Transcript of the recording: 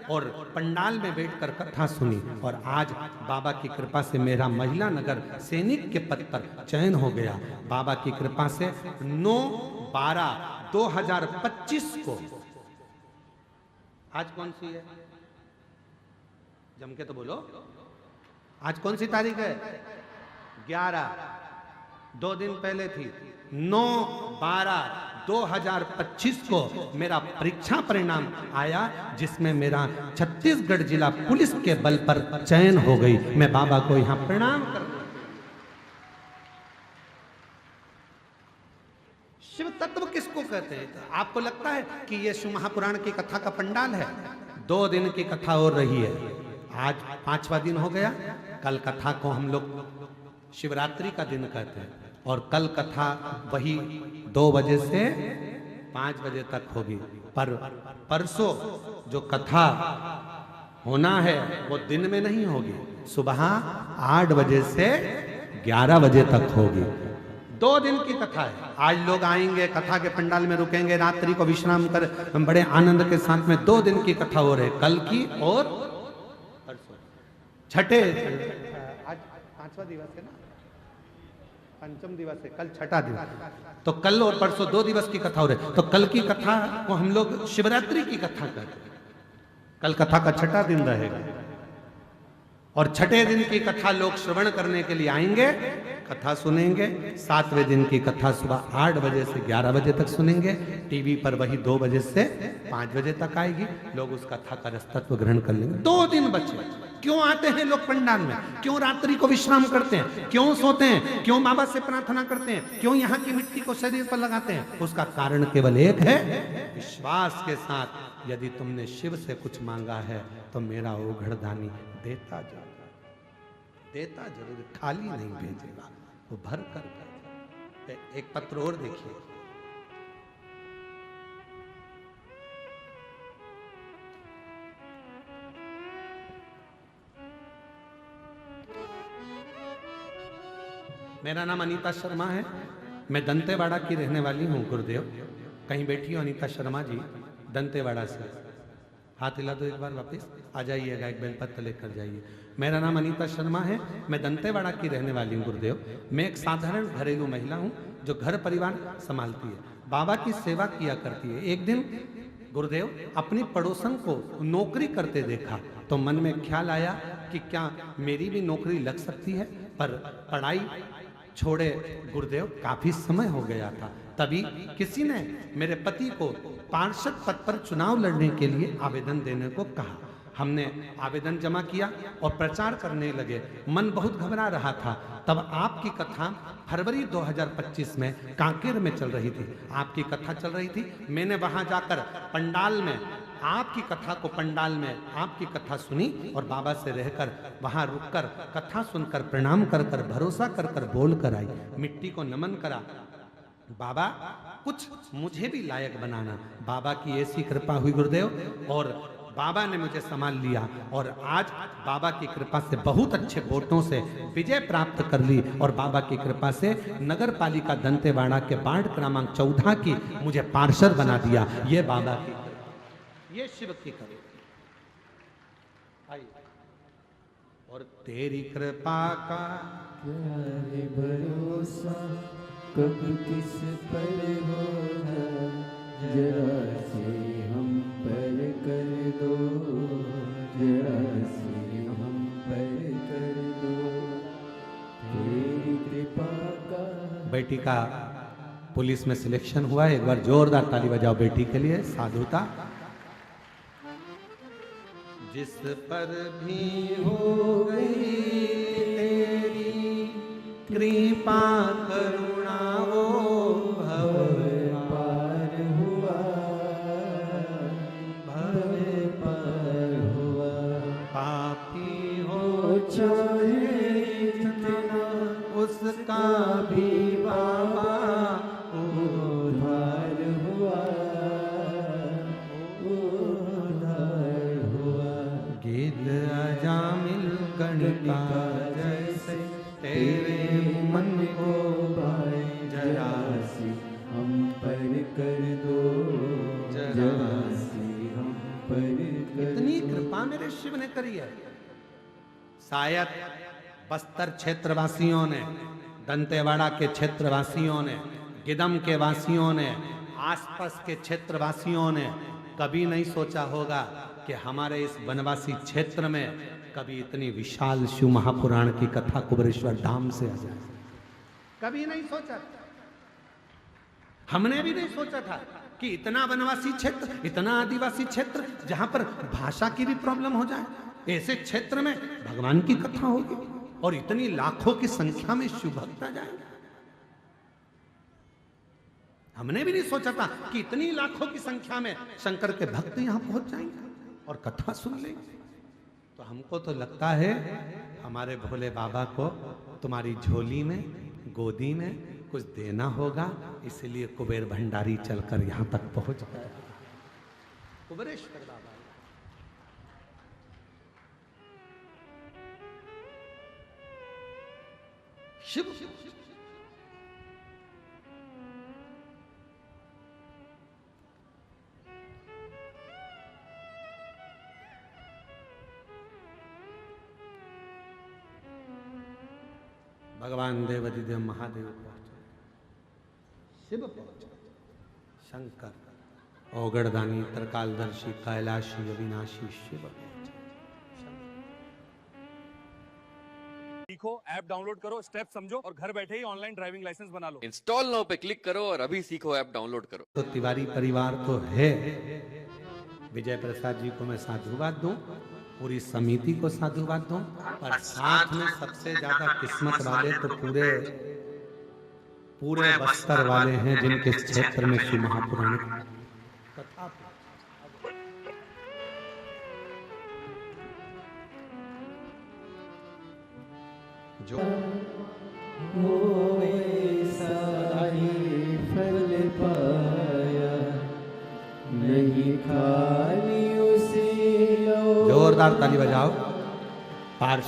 और पंडाल में बैठकर कथा सुनी। और आज बाबा की कृपा से मेरा महिला नगर सैनिक के पद पर चयन हो गया। बाबा की कृपा से 9/12/2025 को, आज कौन सी है, जम के तो बोलो, आज कौन सी तारीख है? 11, 2 दिन पहले थी। 9/12/2025 को मेरा परीक्षा परिणाम आया, जिसमें मेरा छत्तीसगढ़ जिला पुलिस के बल पर चयन हो गई। मैं बाबा को यहां प्रणाम कर, शिव तत्व किसको कहते हैं? आपको लगता है कि यह शिव महापुराण की कथा का पंडाल है? 2 दिन की कथा हो रही है, आज 5वां दिन हो गया। कल कथा को हम लोग शिवरात्रि का दिन कहते हैं, और कल कथा वही 2 बजे से 5 बजे तक होगी। पर परसों जो कथा होना है वो दिन में नहीं होगी, सुबह 8 बजे से 11 बजे तक होगी। 2 दिन की कथा है। आज लोग आएंगे, कथा के पंडाल में रुकेंगे, रात्रि को विश्राम कर बड़े आनंद के साथ में 2 दिन की कथा हो रही, कल की और परसों। छठे, आज 5वां दिवस है ना, पंचम दिवस है, कल 6ठा दिवस, तो कल और परसों 2 दिवस की कथा हो रही। तो कल की कथा को हम लोग शिवरात्रि की कथा कहते हैं। कल कथा का 6ठा दिन रहेगा, और 6ठे दिन की कथा लोग श्रवण करने के लिए आएंगे, कथा सुनेंगे। 7वें दिन की कथा सुबह 8 बजे से 11 बजे तक सुनेंगे। टीवी पर वही 2 बजे से 5 बजे तक आएगी, लोग उस कथा का रसतत्व ग्रहण कर लेंगे। 2 दिन बचे। क्यों आते हैं लोग पंडाल में? क्यों रात्रि को विश्राम करते हैं? क्यों सोते हैं? क्यों बाबा से प्रार्थना करते हैं? क्यों यहाँ की मिट्टी को शरीर पर लगाते हैं? उसका कारण केवल एक है, विश्वास के साथ यदि तुमने शिव से कुछ मांगा है तो मेरा वो घड़दानी देता जाएगा, देता जरूर, खाली नहीं भेजेगा, वो भर कर भेजेगा। एक पत्र और देखिए, मेरा नाम अनीता शर्मा है, मैं दंतेवाड़ा की रहने वाली हूँ। गुरुदेव कहीं बैठी हो अनीता शर्मा जी, दंतेवाड़ा से, हाथ हिला दो एक बार, वापस आ जाइएगा, एक बेलपत्र लेकर जाइए। मेरा नाम अनीता शर्मा है, मैं दंतेवाड़ा की रहने वाली हूँ। गुरुदेव मैं एक साधारण घरेलू महिला हूँ जो घर परिवार संभालती है, बाबा की सेवा किया करती है। एक दिन गुरुदेव अपनी पड़ोसन को नौकरी करते देखा तो मन में ख्याल आया कि क्या मेरी भी नौकरी लग सकती है। पर पढ़ाई छोड़े गुरुदेव काफी समय हो गया था, तभी किसी ने मेरे पति को पार्षद पद पर चुनाव लड़ने के लिए आवेदन देने को कहा। हमने आवेदन जमा किया और प्रचार करने लगे। मन बहुत घबरा रहा था। तब आपकी कथा फरवरी 2025 में कांकेर में चल रही थी, आपकी कथा चल रही थी। मैंने वहां जाकर पंडाल में आपकी कथा को, पंडाल में आपकी कथा सुनी और बाबा से रहकर वहां रुककर कथा सुनकर प्रणाम कर कर, भरोसा कर कर बोल कर आई, मिट्टी को नमन करा। बाबा कुछ मुझे भी लायक बनाना। बाबा की ऐसी कृपा हुई गुरुदेव, और बाबा ने मुझे संभाल लिया, और आज बाबा की कृपा से बहुत अच्छे वोटों से विजय प्राप्त कर ली, और बाबा की कृपा से नगर पालिका दंतेवाड़ा के वार्ड क्रमांक 14 की मुझे पार्षद बना दिया। ये बाबा की, ये शिव की कृपा। और तेरी कृपा का क्या है भरोसा, कब किस पर होगा, जरा से हम पर कर दो, जरा से हम पर कर दो, तेरी कृपा का। बेटी का पुलिस में सिलेक्शन हुआ है, एक बार जोरदार ताली बजाओ बेटी के लिए, साधुता। जिस पर भी हो गई तेरी कृपा करुणा, वो भव पार हुआ, भव पार हुआ। पापी हो चाहे जितना, उसका भी बाबा उद्धार हुआ, उद्धार हुआ। गिद्ध अजामिल गणिका जैसे तेरे मन को भाई जरा सी हम पर कर दो, जरा सी हम पर इतनी कृपा मेरे शिव ने करी है। शायद बस्तर क्षेत्रवासियों ने, दंतेवाड़ा के क्षेत्रवासियों ने, गिदम के वासियों ने, आसपास के क्षेत्रवासियों ने कभी नहीं सोचा होगा कि हमारे इस वनवासी क्षेत्र में कभी इतनी विशाल शिव महापुराण की कथा कुबेरेश्वर धाम से आ जाए। कभी नहीं सोचा। हमने भी नहीं सोचा था कि इतना वनवासी क्षेत्र, इतना आदिवासी क्षेत्र, जहां पर भाषा की भी प्रॉब्लम हो जाए, ऐसे क्षेत्र में भगवान की कथा होगी और इतनी लाखों की संख्या में शिव भक्त आ जाएंगे। हमने भी नहीं सोचा था कि इतनी लाखों की संख्या में शंकर के भक्त यहां पहुंच जाएंगे और कथा सुन लेंगे। तो हमको तो लगता है हमारे भोले बाबा को तुम्हारी झोली में, गोदी में कुछ देना होगा, इसलिए कुबेर भंडारी चलकर यहां तक पहुंच गया। कुबेरेश्वर बाबा शिव भगवान देवाधिदेव महादेव पहुंचे, शिव पहुंचे, शंकर औगड़दानी त्रिकालदर्शी कैलाशी अविनाशी शिव पहुंचे। सीखो, ऐप डाउनलोड करो, स्टेप समझो और घर बैठे ही ऑनलाइन ड्राइविंग लाइसेंस बना लो। इंस्टॉल नाउ पे क्लिक करो और अभी सीखो ऐप डाउनलोड करो। तो तिवारी परिवार तो है, विजय प्रसाद जी को मैं साधुवाद दूं, पूरी समिति को साधुवाद दूं, और साथ में सबसे ज्यादा किस्मत वाले तो पूरे बस्तर वाले हैं जिनके क्षेत्र में शिव महापुराण कथा जो होए साही फल पाया, नहीं खाली उसी लो। जोरदार ताली बजाओ। पार्श